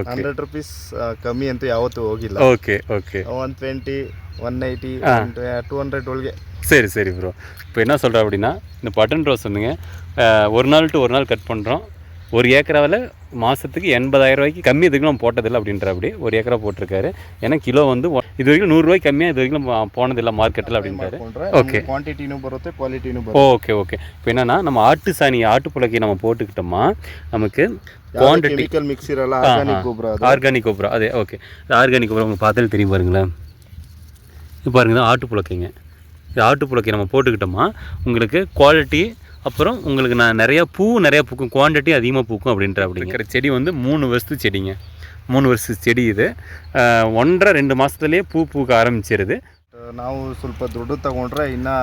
Okay 100 rupees ಕಮ್ಮಿ ಅಂತೂ ಯಾವತ್ತೂ ಹೋಗಿಲ್ಲ. ಓಕೆ ಓಕೆ 120 180 200 ಒಳಗೆ. சரி சரி ப்ரோ. இப்போ என்ன சொல்கிறேன் அப்படின்னா, இந்த பட்டன் ரோஸ் வந்துங்க ஒரு நாள் டு ஒரு நாள் கட் பண்ணுறோம். ஒரு ஏக்கராவில் மாதத்துக்கு 80,000 ரூபாய்க்கு கம்மி இதுக்கு நம்ம போட்டதில்லை அப்படின்ற அப்படி ஒரு ஏக்கரா போட்டிருக்காரு. ஏன்னா கிலோ வந்து இது வரைக்கும் 100 ரூபாய்க்கு கம்மியாக இது வரைக்கும் போனதில்லை மார்க்கெட்டில் அப்படின்றாரு. ஓகே, குவான்டிட்டினும் பರುತ್ತೆ, குவாலிட்டினும் பರುತ್ತೆ. Okay okay. இப்போ என்னன்னா நம்ம ஆட்டு சாணி ஆட்டு புழக்கி நம்ம போட்டுக்கிட்டோமா நமக்கு குவான்டிட்டி கெமிக்கல் மிக்ஸ் இರಲ್ಲ, ஆர்கானிக் கோப்ரா. ஆர்கானிக் கோப்ரா அதே. ஓகே, ஆர்கானிக் கோப்ரா உங்களுக்கு பார்த்தாலே தெரியும் பாருங்களேன். இப்போ பாருங்க ஆட்டு புழக்கைங்க. இது ஆட்டு புழக்கை நம்ம போட்டுக்கிட்டோமா உங்களுக்கு குவாலிட்டி, அப்புறம் உங்களுக்கு நான் நிறையா பூக்கும், குவான்டிட்டி அதிகமாக பூக்கும் அப்படிங்கிற செடி வந்து 3 வருஷத்து செடிங்க. 3 வருஷத்து செடி இது. 1.5-2 மாதத்துலேயே பூக்க ಆರಂಭಿಸಿರುದು. ನಾವು ಸ್ವಲ್ಪ ದುಡ್ಡು ತಗೊಂಡ್ರೆ ಇನ್ನೂ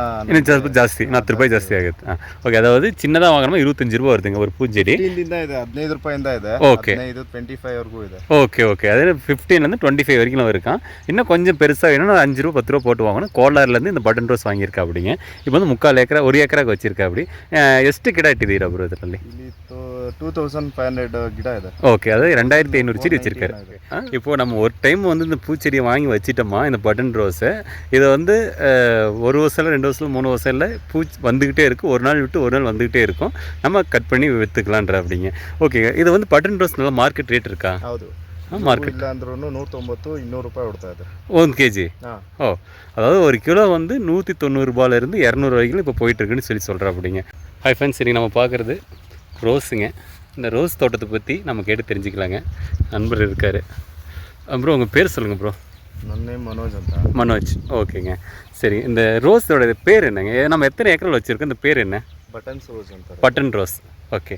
ಸ್ವಲ್ಪ ಜಾಸ್ತಿ 10 ರೂಪಾಯಿ ಜಾಸ್ತಿ ಆಗುತ್ತೆ. ಓಕೆ, ಅದಾவது ಚಿನ್ನದಾಗ வாங்குறோம் 25 ரூபா வருதுங்க ஒரு பூச்செடி. 15 ಇದೆ, 15 ರೂಪಾಯಿಂದ ಇದೆ. ஓகே, 15 25 வரைக்கும் ಇದೆ. Okay okay. அதாவது 15லேருந்து 25 வரைக்கும் இருக்கான். இன்னும் கொஞ்சம் பெருசாக வேணும்னா 5 ரூபா 10 ரூபா போட்டு வாங்கணும். ಕೋಲಾರ್லேருந்து இந்த பட்டன் ரோஸ் வாங்கியிருக்கா அப்படிங்க. இப்போ வந்து 3/4 ஏக்கரா 1 ಏಕರಾಗೆ வச்சிருக்கா அப்படி. ಎಷ್ಟು ಗಿಡ ಇಟ್ಟಿದ್ದೀರಾ ಬ್ರೋ ಇದರಲ್ಲಿ? ಇಲ್ಲಿ 2500 ಗಿಡ ಇದೆ. ஓகே, அதாவது 2500 செடி வச்சிருக்காரு. இப்போது நம்ம ஒரு டைம் வந்து இந்த பூச்செடியை வாங்கி வச்சிட்டோமா இந்த பட்டன் ரோஸை, இதை வந்து 1 வருஷம் 2 வருஷம் 3 வருஷம்ல பூ வந்துக்கிட்டே இருக்கும். ஒரு நாள் விட்டு ஒரு நாள் வந்துக்கிட்டே இருக்கும். நம்ம கட் பண்ணி விற்றுக்கலான்ற அப்படிங்க. ஓகே, இது வந்து பட்டன் ரோஸ் நல்லா மார்க்கெட் ரேட் இருக்கா? ಹೌದು, மார்க்கெட் ಇಲ್ಲ ಅಂದ್ರೂ 190 200 ರೂಪಾಯಿ ಕೊಡ್ತಾ ಇದೆ 1 kg. ஓ, அதாவது 1 கிலோ வந்து 190 ரூபாயிலிருந்து 200 ரூபாய்க்கு இப்போ போயிட்டுருக்குன்னு சொல்கிறேன் அப்படிங்க. ஹாய் ஃப்ரெண்ட்ஸ், சரி நம்ம பார்க்குறது ரோஸுங்க. இந்த ரோஸ் தோட்டத்தை பற்றி நம்ம கேட்டு தெரிஞ்சுக்கலாங்க. நண்பர் இருக்கார். ப்ரோ உங்கள் பேர் சொல்லுங்கள் ப்ரோ. ನನ್ನ ನೇಮ್ ಮನೋಜ್ ಅಂತ. மனோஜ். ஓகேங்க, சரி. இந்த ரோஸோட பேர் என்னங்க? நம்ம எத்தனை ஏக்கரில் வச்சுருக்கோம்? இந்த பேர் என்ன? ಬಟನ್ಸ್ ರೋಸ್ ಅಂತ. Button rose. ಓಕೆ,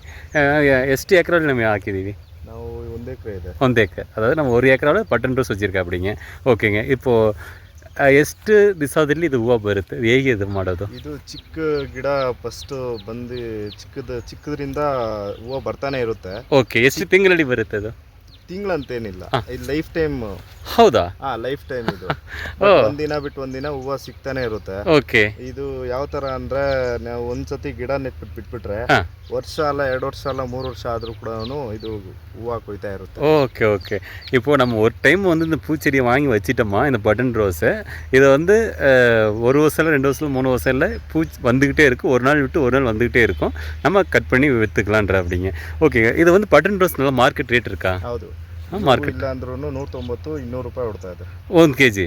ಎಷ್ಟು ಎಕರೆಯಲ್ಲಿ ನಮಗೆ ಹಾಕಿದ್ದೀವಿ? ನಾವು 1 ಎಕರೆ ಇದೆ. 1 ಏಕರ್, ಅದಾவது நம்ம 1 ஏக்கராவில் பட்டன் ரோஸ் வச்சுருக்கா அப்படிங்க. ಓಕೆங்க, இப்போது ಎಷ್ಟು ದಿವಸದಲ್ಲಿ ಇದು ಹೂವು ಬರುತ್ತೆ? ಹೇಗೆ ಇದು ಮಾಡೋದು? ಇದು ಚಿಕ್ಕ ಗಿಡ ಫಸ್ಟ್ ಬಂದು ಚಿಕ್ಕದ್ರಿಂದ ಹೂವು ಬರ್ತಾನೆ ಇರುತ್ತೆ. ಓಕೆ, ಎಷ್ಟು ತಿಂಗಳಲ್ಲಿ ಬರುತ್ತೆ ಅದು? ತಿಂಗಳಂತೇನಿಲ್ಲ, ಇದು ಲೈಫ್ ಟೈಮ್. ಹೌದಾ? ಲೈಫ್ ಟೈಮ್ ಇದು. ಒಂದಿನ ಬಿಟ್ಟು ಒಂದಿನ ಹೂವು ಸಿಗ್ತಾನೆ ಇರುತ್ತೆ. ಓಕೆ, ಇದು ಯಾವ ತರ ಅಂದ್ರೆ ನಾವು ಒಂದ್ಸತಿ ಗಿಡ ನೆಟ್ಬಿಟ್ಟು ಬಿಟ್ಬಿಟ್ರೆ ವರ್ಷ ಅಲ್ಲ 2 ವರ್ಷ ಅಲ್ಲ 3 ವರ್ಷ ಆದ್ರೂ ಕೂಡ ಇದು ಹೂವು ಕೊಯ್ತಾ ಇರುತ್ತೆ. Okay okay. இப்போது நம்ம ஒரு டைம் வந்து இந்த பூச்செடியை வாங்கி வச்சிட்டோமா இந்த பட்டன் ரோஸை, இதை வந்து 1 வருஷம் 2 வருஷம் 3 வருஷம்ல பூ வந்துக்கிட்டே இருக்கும். ஒரு நாள் விட்டு ஒரு நாள் வந்துக்கிட்டே இருக்கும். நம்ம கட் பண்ணி விற்றுக்கலான்ற அப்படிங்க. ஓகே, இது வந்து பட்டன் ரோஸ் நல்லா மார்க்கெட் ரேட் இருக்கா? ಹೌದು, மார்க்கெட் ಇಲ್ಲ ಅಂದ್ರೂ 190 200 ರೂಪಾಯಿ ಕೊಡ್ತಾ ಇದೆ 1 kg.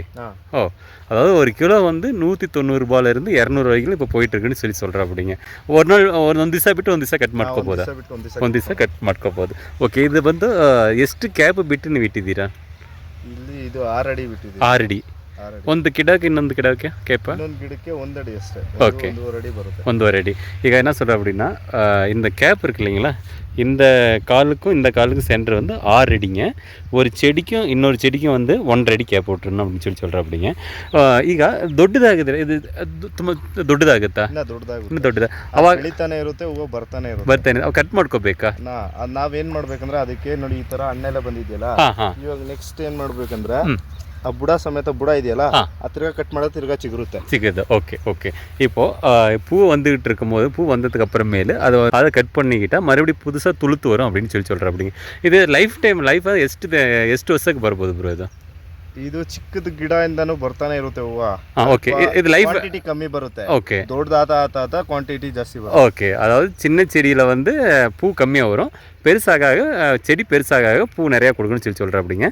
ஓ, அதாவது 1 கிலோ வந்து 190 ரூபாயிலிருந்து 200 ரூபாய்க்கு இப்போ போயிட்டுருக்குன்னு சொல்கிறேன் அப்படிங்க. ஒரு நாள் ಒಂದು ದಿವಸ ಬಿಟ್ಟು ಒಂದು ದಿವಸ ಕಟ್ ಮಾಡ್ಕೋಬೋದಾ? ಒಂದು ದಿವಸ ಕಟ್ ಮಾಡ್ಕೋಬೋದು. ಓಕೆ, ಇದು ಬಂದು ಎಷ್ಟು ಕ್ಯಾಪ್ ಬಿಟ್ಟು ನೀವು ಇಟ್ಟಿದ್ದೀರಾ? ಇಲ್ಲಿ ಇದು 6 ಅಡಿ ಬಿಟ್ಟಿದ್ದೀವಿ. 6 ಅಡಿ. ಒಂದು ಗಿಡಕ್ಕೆ ಇನ್ನೊಂದು ಗಿಡಕ್ಕೆ ಕೇಪ? ಇನ್ನೊಂದು ಗಿಡಕ್ಕೆ 1 ಅಡಿ ಅಷ್ಟೇ. ஓகே, 1.5 அடி ಬರುತ್ತೆ. 1.5 அடி. ಈಗ என்ன சொல்கிறேன் அப்படின்னா, இந்த கேப் இருக்கு இல்லைங்களா, இந்த காலுக்கும் இந்த காலுக்கும் சென்டர் வந்து 6 அடிங்க. ஒரு செடிக்கும் இன்னொரு செடிக்கும் வந்து 1.5 ಅಡಿ ಕ್ಯಾಪ್ ಕೊಟ್ಟರು அப்படின்னு சொல்கிறேன் அப்படிங்க. ಈಗ ದೊಡ್ಡದಾಗಿದ್ರೆ ಇದು ತುಂಬ ದೊಡ್ಡದಾಗುತ್ತಾ? ಇನ್ನೂ ದೊಡ್ಡದ ಅವಾಗ ಬೆಳಿತಾನೆ ಇರುತ್ತೆ, ಹೂವು ಬರ್ತಾನೆ ಅವು ಕಟ್ ಮಾಡ್ಕೋಬೇಕಾ? ನಾವೇನ್ ಮಾಡ್ಬೇಕಂದ್ರೆ ಅದಕ್ಕೆ ನೋಡಿ ಈ ತರ ಹಣ್ಣೆಲ್ಲ ಬಂದಿದೆಯಲ್ಲ, ಇವಾಗ ನೆಕ್ಸ್ಟ್ ಏನ್ ಮಾಡ್ಬೇಕಂದ್ರೆ ಆ ಬುಡ ಸಮೇತ ಬುಡ ಇದೆಯಲ್ಲ ಆ ತಿರ್ಗಾ ಕಟ್ ಮಾಡೋದು ತಿರ್ಗಾ சிகுது. Okay okay. இப்போது பூ வந்துகிட்டு இருக்கும்போது பூ வந்ததுக்கு அப்புறமேலு அதை கட் பண்ணிக்கிட்டால் மறுபடியும் புதுசாக துளுத்து வரும் அப்படின்னு சொல்கிறேன் அப்படிங்க. இது லைஃப் ಎಷ್ಟು ವರ್ಷಕ್ಕೆ ಬರ್ಬೋದು ಬ್ರೋ ಇದು? ಇದು ಚಿಕ್ಕದ ಗಿಡ ಇಂದಾನು ಬರ್ತಾನೆ ಇರುತ್ತೆ ಹೂವು. ஓகே, இது லைஃப் ಕ್ವಾಂಟಿಟಿ ಕಮ್ಮಿ ಬರುತ್ತೆ. ஓகே, ದೊಡ್ಡದಾದ ಕ್ವಾಂಟಿಟಿ ಜಾಸ್ತಿ ಬರುತ್ತೆ. ஓகே, அதாவது சின்ன செடியில் வந்து பூ கம்மியாக வரும், பெருசாக செடி பெருசாக பூ நிறையா கொடுக்கணும்னு சொல்கிறேன் அப்படிங்க.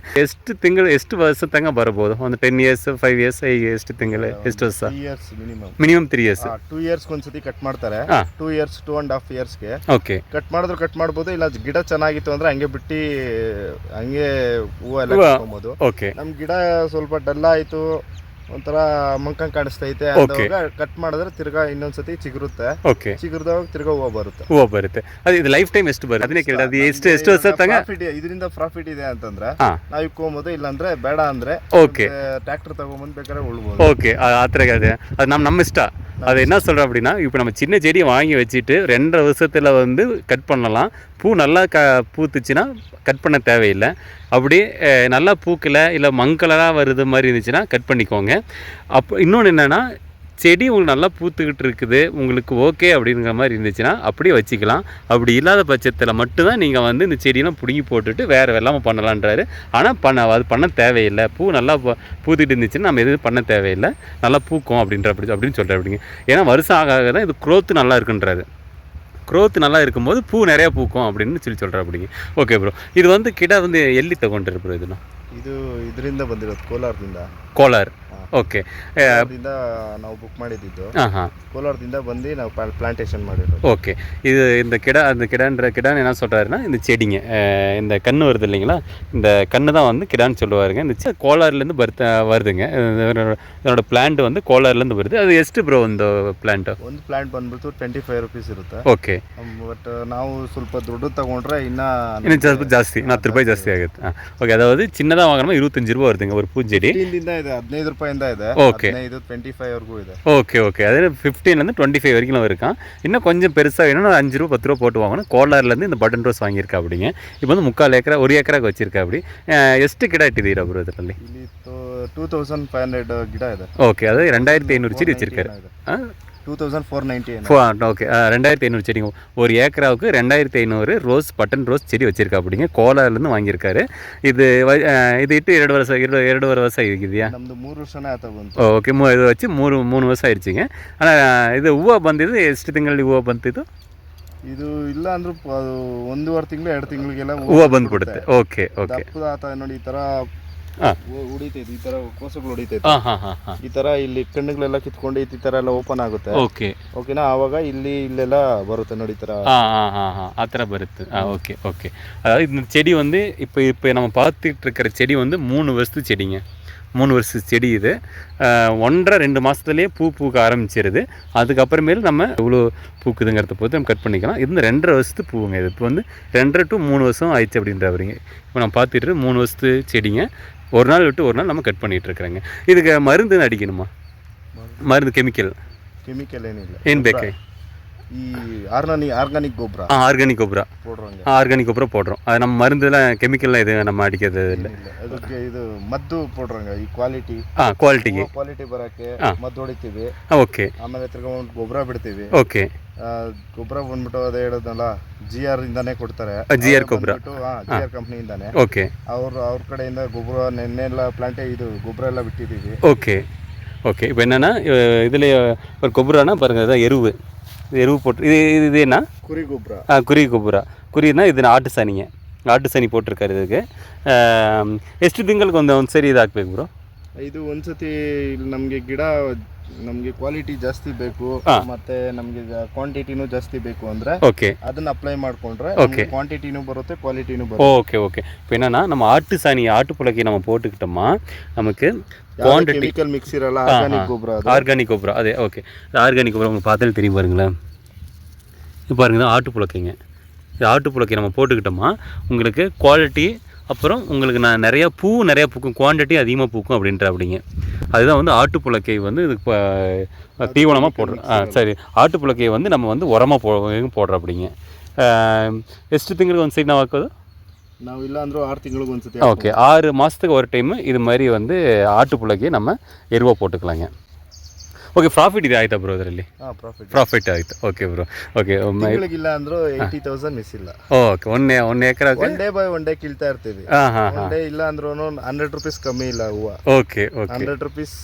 ಎಷ್ಟು ವರ್ಷದಂಗ ಬರ್ಬೋದು? ಒಂದು 10 years 5 years ಎಷ್ಟು ತಿಂಗಳು ಎಷ್ಟು ವರ್ಷ? 3 years ಮಿನಿಮಮ್ 3 years. 2 years ಒಂದ್ಸತಿ ಕಟ್ ಮಾಡ್ತಾರೆ. 2 years 2.5 yearsಗೆ ಓಕೆ ಕಟ್ ಮಾಡಿದ್ರು ಕಟ್ ಮಾಡ್ಬೋದು. ಇಲ್ಲ ಗಿಡ ಚೆನ್ನಾಗಿತ್ತು ಅಂದ್ರೆ ಹಂಗೆ ಬಿಟ್ಟು ಹಂಗೆ ಹೂವು ಎಲ್ಲ ಕಟ್ಕೊಬೋದು. ಓಕೆ, ನಮ್ ಗಿಡ ಸ್ವಲ್ಪ ಡಲ್ ಆಯ್ತು, ಒಂಥರ ಮಂಕಂಗ್ ಕಾಣಿಸ್ತೈತೆ, ಕಟ್ ಮಾಡಿದ್ರೆ ತಿರ್ಗಾ ಇನ್ನೊಂದ್ಸತಿ ಚಿಗುರುತ್ತೆ. ಓಕೆ, ಚಿಗುರ್ದಾಗ ತಿರ್ಗಾ ಹೂವು ಬರುತ್ತೆ. ಅದು ಇದು ಲೈಫ್ ಟೈಮ್ ಎಷ್ಟು ಬರುತ್ತೆ? ಅದನ್ನೇ ಕೇಳಿದೆ, ಅದು ಎಷ್ಟು ವರ್ಷ ತನಕ ಇದರಿಂದ ಪ್ರಾಫಿಟ್ ಇದೆ ಅಂತಂದ್ರೆ ನಾವು ಇಕ್ಕೋಬಹುದು, ಇಲ್ಲಾಂದ್ರೆ ಬೇಡ ಅಂದ್ರೆ ಓಕೆ ಟ್ರ್ಯಾಕ್ಟರ್ ತಗೊಂಬಂದ್ ಬೇಕಾದ್ರೆ ಉಳ್ಬೋದು. ஓகே, ஆத்திர அது நம்ம இஷ்டம். அது என்ன சொல்கிறோம் அப்படின்னா, இப்போ நம்ம சின்ன செடியை வாங்கி வச்சுட்டு 2.5 வருஷத்தில் வந்து கட் பண்ணலாம். பூ நல்லா பூத்துச்சுன்னா கட் பண்ண தேவையில்லை. அப்படி நல்லா பூக்கலை இல்லை மங்கலாக வருது மாதிரி இருந்துச்சுன்னா கட் பண்ணிக்கோங்க. இன்னொன்று என்னென்னா, செடி உங்களுக்கு நல்லா பூத்துக்கிட்டு இருக்குது, உங்களுக்கு ஓகே அப்படிங்கிற மாதிரி இருந்துச்சுன்னா அப்படியே வச்சுக்கலாம். அப்படி இல்லாத பட்சத்தில் மட்டும்தான் நீங்கள் வந்து இந்த செடியெல்லாம் பிடுங்கி போட்டுட்டு வேறு வெள்ளாமல் பண்ணலான்றாரு. ஆனால் அது பண்ண தேவையில்லை. பூ நல்லா பூத்துக்கிட்டு இருந்துச்சுன்னா நம்ம எதுவும் பண்ண தேவையில்லை, நல்லா பூக்கும் அப்படின்னு சொல்கிறார் அப்படிங்க. ஏன்னா வருஷம் ஆக ஆக தான் இது க்ரோத்து நல்லா இருக்குன்றாரு. க்ரோத் நல்லா இருக்கும்போது பூ நிறையா பூக்கும் அப்படின்னு சொல்கிறார் அப்படிங்க. ஓகே ப்ரோ, இது வந்து கிட்ட வந்து ಎಲ್ಲಿ ತಗೊಂಡ್ರಿ ப்ரோ ಇದನ್ನು? ಇದು ಇದರಿಂದ ಬಂದಿರೋದು ಕೋಲಾರದಿಂದ. ಕೋಲಾರ, ಓಕೆ. ಕೋಲಾರದಿಂದ ನಾವು ಬುಕ್ ಮಾಡಿದ್ದು. ಕೋಲಾರದಿಂದ ಬಂದು ನಾವು பிளான்டேஷன் ಮಾಡಿರೋದು. ஓகே. இது இந்த கிடான்னு என்ன சொல்கிறாருன்னா, இந்த செடிங்க இந்த கன்று வருது இல்லைங்களா, இந்த கன்று தான் வந்து கிடான்னு சொல்லுவாருங்க. இந்த கோலார்லேருந்து வருதுங்க. இதனோட பிளான்ட் வந்து ಕೋಲಾರ್லேருந்து வருது. ಅದು ಎಷ್ಟು ಬ್ರೋ ಒಂದು ಪ್ಲಾಂಟ್? ಒಂದು ಪ್ಲಾಂಟ್ ಬಂದ್ಬಿಟ್ಟು 25 ರೂಪೀಸ್ ಇರುತ್ತೆ. ಓಕೆ. ಬಟ್ ನಾವು ಸ್ವಲ್ಪ ದೊಡ್ಡದು ತಗೊಂಡ್ರೆ ಇನ್ನೂ ಸ್ವಲ್ಪ ಜಾಸ್ತಿ, 10 ರೂಪಾಯಿ ಜಾಸ್ತಿ ಆಗುತ್ತೆ. ಓಕೆ, ಅದಾவது சின்னதாக வாங்கினா 25 ரூபா வருதுங்க ஒரு பூச்செடி. 15 ರೂಪಾಯಿಂದ ಇದೆ. ஓகே. 25 ವರೆಗೂ ಇದೆ. Okay okay. அது 15லேருந்து 25 வரைக்கும் இருக்கான். இன்னும் கொஞ்சம் பெருசாக வேணும்னா 5 ரூபா 10 ரூபா போட்டு வாங்கணும். ಕೋಲಾರ್லேருந்து இந்த பட்டன் ரோஸ் வாங்கியிருக்கா அப்படிங்க. இப்போ வந்து 3/4 ಎಕರೆ 1 ಎಕರೆಗೆ வச்சிருக்கா அப்படி. ಎಷ್ಟು ಗಿಡ ಇಟ್ಟಿದ್ದೀರಾ ಬ್ರೋ ಇದರಲ್ಲಿ? ಇಲ್ಲಿ 2500 ಗಿಡ ಇದೆ. ஓகே, அதாவது 2500 செடி வச்சிருக்காரு. 2490. ஓகே, 2500 செடிங்க. 1 ஏக்கராவுக்கு 2500 ரோஸ், பட்டன் ரோஸ் செடி வச்சிருக்கா அப்படிங்க. ಕೋಲಾರ್லேருந்து வாங்கியிருக்காரு. ಇದು ಇಟ್ಟು 2 ವರ್ಷ ಆಗಿದೆಯಾ? ನಮ್ಮದು 3 ವರ್ಷನೇ ಆಯ್ತು ಬಂತು. ಓಕೆ, ಇದು ವಚ್ಚಿ 3 ವರ್ಷ ಆಯ್ತಿங்க. ஆனால் ಇದು ಹೂವು ಬಂದಿದ್ದು ಎಷ್ಟು ತಿಂಗಳಲ್ಲಿ ಹೂವು ಬಂತಿದ್ದು? ಇದು ಇಲ್ಲ ಅಂದ್ರೂ ಅದು 1.5 ತಿಂಗಳು 2 ತಿಂಗಳಿಗೆಲ್ಲ ಹೂವು ಬಂದ್ಬಿಡುತ್ತೆ. Okay okay. ನೋಡಿ ಈ ಥರ ಹೊಡಿತೈತೆ, ಈ ತರ ಕೋಸಗಳು ಹೊಡಿತೈತೆ. ಈ ತರ ಇಲ್ಲಿ ಕಣ್ಣುಗಳೆಲ್ಲ ಕಿತ್ಕೊಂಡು ಈ ತರ ಎಲ್ಲ ಓಪನ್ ಆಗುತ್ತೆ. ಓಕೆ ಓಕೆನಾ, ಆವಾಗ ಇಲ್ಲೆಲ್ಲ ಬರುತ್ತೆ ನೋಡಿ ಈ ತರ. ಆ ಥರ ಬರುತ್ತೆ. Okay okay. அதாவது இந்த செடி வந்து இப்போ நம்ம பார்த்துட்டு இருக்கிற செடி வந்து 3 வருஷத்து செடிங்க. 3 வருஷத்து செடி இது. 1.5-2 மாதத்துலேயே பூக்க ஆரம்பிச்சிருது. அதுக்கப்புறமேல் நம்ம எவ்வளோ பூக்குதுங்கிறத பொறுத்து நம்ம கட் பண்ணிக்கலாம். இது 2.5 வருஷத்து பூவுங்க. இது இப்போ வந்து 2.5 to 3 வருஷம் ஆயிடுச்சு அப்படின்றவங்க. இப்போ நம்ம பார்த்துட்டு 3 வருஷத்து செடிங்க. ஒரு நாள் விட்டு ஒரு நாள் நம்ம கட் பண்ணிகிட்டு இருக்கிறோங்க. இதுக்கு மருந்து அடிக்கணுமா? மருந்து கெமிக்கல் ಏನಿಲ್ಲ. ಏನು ಬೇಕು? ಈ ಆರ್ಗಾನಿಕ್ ಗೊಬ್ಬರ. ಆರ್ಗಾನಿಕ್ ಗೊಬ್ಬರ போடுறோங்க. ಆರ್ಗಾನಿಕ್ ಗೊಬ್ಬರ போடுறோம். அது நம்ம மருந்துலாம் கெமிக்கல்லாம் இது நம்ம ಅಡಿக்கிறது ಇಲ್ಲ. ಅದಕ್ಕೆ ಇದು ಮದ್ದು போடுறோங்க. ಈ ಕ್ವಾಲಿಟಿ ಬರಕ್ಕೆ ಮದ್ದು ಹೊಡಿತೀವಿ. ಓಕೆ. ಆಮೇಲೆ ತಿರ್ಗಾ ಒಂದು ಗೊಬ್ಬರ ಬಿಡ್ತೀವಿ. ಓಕೆ. ಗೊಬ್ಬರ ಬಂದ್ಬಿಟ್ಟು ಅದೇ ಹೇಳೋದಲ್ಲ, GR ಇಂದಾನೆ ಕೊಡ್ತಾರೆ. GR ಗೊಬ್ಬರ, GR ಕಂಪ್ನಿಯಿಂದಾನೆ. ಓಕೆ. ಅವ್ರ ಕಡೆಯಿಂದ ಗೊಬ್ಬರ ನೆನ್ನೆಲ್ಲ ಪ್ಲಾಂಟೇ ಇದು ಗೊಬ್ಬರ ಎಲ್ಲ ಬಿಟ್ಟಿದ್ದೀವಿ. Okay okay. இப்போ என்னென்னா இதில் ஒரு கொಬ್ಬரனா பாருங்கள், இதான் எருவு போட்டு இது என்ன? ಕುರಿ ಗೊಬ್ಬರ. ಕುರಿ ಗೊಬ್ಬರ. ಕುರಿனா ಇದು ಆಟು ಸಾನಿಗೆ, ಆಟು ಸಾನಿ போட்டிருக்காரு. ಇದಕ್ಕೆ ಎಷ್ಟು ತಿಂಗಳಿಗೆ ಒಂದು ಸರಿ ಇದು ಹಾಕ್ಬೇಕು ಬ್ರೋ? ಇದು ಒಂದ್ಸತಿ ನಮಗೆ ಗಿಡ ನಮಗೆ ಕ್ವಾಲಿಟಿ ಜಾಸ್ತಿ ಬೇಕು ಮತ್ತೆ ನಮಗೆ ಕ್ವಾಂಟಿಟಿನೂ ಜಾಸ್ತಿ ಬೇಕು ಅಂದ್ರೆ ஓகே ಅದನ್ನ ಅಪ್ಲೈ ಮಾಡ್ಕೊಂಡ್ರೆ ಕ್ವಾಂಟಿಟಿನೂ ಬರುತ್ತೆ, ಕ್ವಾಲಿಟಿನೂ ಬರುತ್ತೆ. Okay okay. இப்போ என்னன்னா நம்ம ஆட்டு சாணி, ஆட்டு புலக்கை நம்ம போட்டுக்கிட்டோமா நமக்கு குவான்டிட்டி கெமிக்கல் மிக்ஸ் ಇರಲ್ಲ. ஆர்கானிக் ಗೊಬ್ಬರ, ஆர்கானிக் ಗೊಬ್ಬರ. அதே ஓகே. ஆர்கானிக் ಗೊಬ್ಬರ உங்களுக்கு பார்த்தாலே தெரியும் பாருங்களேன். இப்போ பாருங்க, ஆட்டு புலக்கைங்க. இது ஆட்டு புலக்கை நம்ம போட்டுக்கிட்டோமா உங்களுக்கு குவாலிட்டி, அப்புறம் உங்களுக்கு நிறையா பூக்கும், குவான்டிட்டி அதிகமாக பூக்கும் அப்படிங்க. அதுதான் வந்து ஆட்டு புலக்கை வந்து இதுக்கு தீவனமாக போடுறோம். சரி, ஆட்டு புலக்கையை வந்து நம்ம வந்து உரமாக போடுறோம் அப்படிங்க. ಎಷ್ಟು ತಿಂಗಳಿಗೆ ಒಂದು ಸರಿ ನಾವು ಹಾಕೋದು? ನಾವು ಇಲ್ಲ ಅಂದರೂ 6 ತಿಂಗಳಿಗೆ ಒಂದು ಸತಿ. ஓகே, 6 மாதத்துக்கு ஒரு டைமு இது மாதிரி வந்து ஆட்டு புலக்கையை நம்ம எருவாக போட்டுக்கலாங்க. ಓಕೆ. ಪ್ರಾಫಿಟ್ ಇದೆ ಆಯ್ತಾ ಬ್ರೋ ಅದರಲ್ಲಿ? ಪ್ರಾಫಿಟ್ ಆಯ್ತು. Okay bro. ಓಕೆ. ಇಲ್ಲ ಅಂದ್ರೂ 80,000 ಮಿಸ್ ಇಲ್ಲ. ಓಕೆ. ಒನ್ ಎಕರೆ ಒನ್ ಡೇ ಕೀಳ್ತಾ ಇರ್ತೀವಿ. ಒನ್ ಡೇ ಇಲ್ಲ ಅಂದ್ರೂ 100 ರೂಪೀಸ್ ಕಮ್ಮಿ ಇಲ್ಲ ಹೂವು. Okay okay. 100 ರೂಪೀಸ್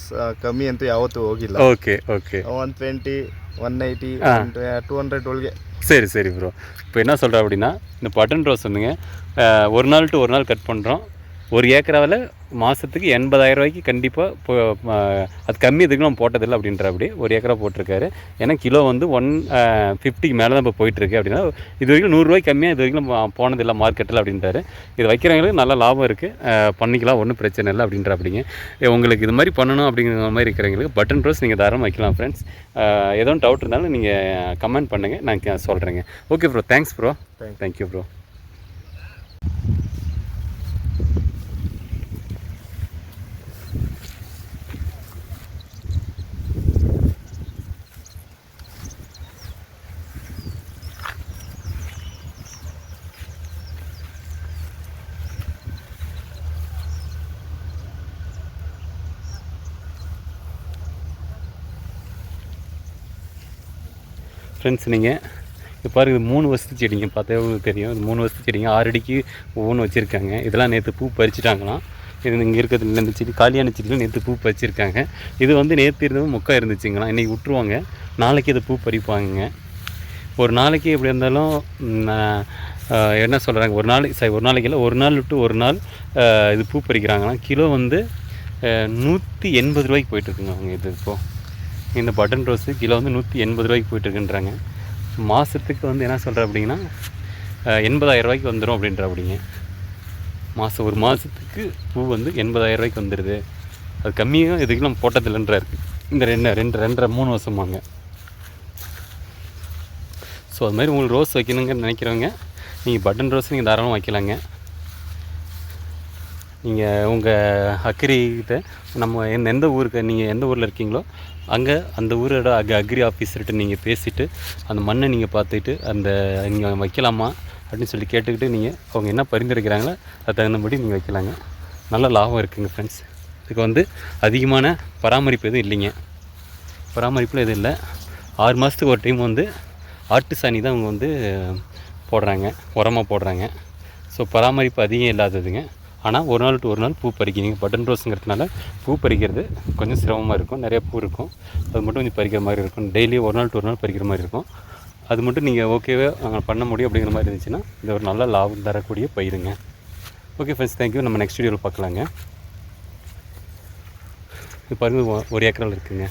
ಕಮ್ಮಿ ಅಂತೂ ಯಾವತ್ತೂ ಹೋಗಿಲ್ಲ. Okay okay. 120, 180, 200 ಒಳಗೆ. சரி சரி ப்ரோ. இப்போ என்ன சொல்கிறேன் அப்படின்னா, இந்த பட்டன் ரோஸ் வந்துங்க ஒரு நாள் டு ஒரு நாள் கட் பண்ணுறோம். 1 ஏக்கராவில் மாதத்துக்கு 80,000 ரூபாய்க்கு கண்டிப்பாக அது கம்மி இதுக்கு நம்ம போட்டதில்லை அப்படின்ற. அப்படி 1 ஏக்கரா போட்டிருக்காரு. ஏன்னா கிலோ வந்து 150க்கு மேலே தான் இப்போ போயிட்டுருக்கு. அப்படின்னா இது வரைக்கும் 100 ரூபாய்க்கு கம்மியாக இது வரைக்கும் போனதில்லை மார்க்கெட்டில் அப்படின்றாரு. இது வைக்கிறவங்களுக்கு நல்ல லாபம் இருக்குது, பண்ணிக்கலாம், ஒன்றும் பிரச்சனை இல்லை அப்படின்ற. அப்படிங்க உங்களுக்கு இது மாதிரி பண்ணணும் அப்படிங்கிற மாதிரி இருக்கிறவங்களுக்கு பட்டன் ரோஸ் நீங்கள் தாராளமாக வைக்கலாம் ஃப்ரெண்ட்ஸ். எதுவும் டவுட் இருந்தாலும் நீங்கள் கமெண்ட் பண்ணுங்கள், நான் சொல்கிறேங்க. Okay bro, thanks bro. Thank you bro. Friends நீங்கள் இப்போ பாருங்க, இது 3 வருஷத்து செடிங்க. பார்த்தா உங்களுக்கு தெரியும், இது 3 வருஷத்து செடிங்க. 6 அடிக்கு ஒவ்வொன்று வச்சுருக்காங்க. இதெல்லாம் நேற்று பூ பறிச்சுட்டாங்களாம். இது இங்கே இருக்கிறது இந்த செடி காலியான செடியில் நேற்று பூ பறிச்சிருக்காங்க. இது வந்து நேற்று இருந்தது மொக்கா இருந்துச்சுங்களா, இன்றைக்கி விட்டுருவாங்க, நாளைக்கு இதை பூ பறிப்பாங்க. ஒரு நாளைக்கு எப்படி இருந்தாலும் என்ன சொல்கிறாங்க, ஒரு நாளைக்கு இல்லை, ஒரு நாள் விட்டு ஒரு நாள் இது பூ பறிக்கிறாங்களாம். கிலோ வந்து 180 ரூபாய்க்கு போயிட்டுருக்குங்க அவங்க. இது இப்போது இந்த பட்டன் ரோஸு கிலோ வந்து 180 ரூபாய்க்கு போயிட்டுருக்குன்றாங்க. மாதத்துக்கு வந்து என்ன சொல்கிற அப்படின்னா 80,000 ரூபாய்க்கு வந்துடும் அப்படின்ற அப்படிங்க. ஒரு மாதத்துக்கு பூ வந்து 80,000 ரூபாய்க்கு வந்துடுது. அது கம்மியாக இதுக்கு நம்ம போட்டதில்லைன்றாரு. இந்த 2.5-3 வருஷமாங்க. ஸோ அது மாதிரி உங்களுக்கு ரோஸ் வைக்கணுங்கன்னு நினைக்கிறவங்க நீங்கள் பட்டன் ரோஸ் நீங்கள் தாராளமாக வைக்கலாங்க. நீங்கள் உங்கள் அக்ரிகிட்ட நம்ம எந்த ஊருக்கு நீங்கள் எந்த ஊரில் இருக்கீங்களோ அங்கே அந்த ஊரோட அக்ரி ஆஃபீஸர்கிட்ட நீங்கள் பேசிவிட்டு அந்த மண்ணை நீங்கள் பார்த்துட்டு அந்த நீங்கள் வைக்கலாமா அப்படின்னு சொல்லி கேட்டுக்கிட்டு நீங்கள் அவங்க என்ன பரிந்துரைக்கிறாங்களோ அது தகுந்தபடி நீங்கள் வைக்கலாங்க. நல்ல லாபம் இருக்குதுங்க ஃப்ரெண்ட்ஸ். இதுக்கு வந்து அதிகமான பராமரிப்பு எதுவும் இல்லைங்க. பராமரிப்பில் எதுவும் இல்லை. 6 மாதத்துக்கு ஒரு டைம் வந்து ஆட்டு சாணி தான் அவங்க வந்து போடுறாங்க, உரமாக போடுறாங்க. ஸோ பராமரிப்பு அதிகம் இல்லாததுங்க. ஆனால் ஒரு நாள் டு ஒரு நாள் பூ பறிக்கிறீங்க. பட்டன் ரோஸுங்கிறதுனால பூ பறிக்கிறது கொஞ்சம் சிரமமாக இருக்கும். நிறையா பூ இருக்கும், அது மட்டும் கொஞ்சம் பறிக்கிற மாதிரி இருக்கும். டெய்லி ஒரு நாள் டு ஒரு நாள் பறிக்கிற மாதிரி இருக்கும். அது மட்டும் நீங்கள் ஓகேவே பண்ண முடியும் அப்படிங்கிற மாதிரி இருந்துச்சுன்னா இது ஒரு நல்ல லாபம் தரக்கூடிய பயிருங்க. Okay friends, thank you. நம்ம நெக்ஸ்ட் வீடியோவில் பார்க்கலாங்க. இது பாருங்கள், 1 ஏக்கரால் இருக்குதுங்க.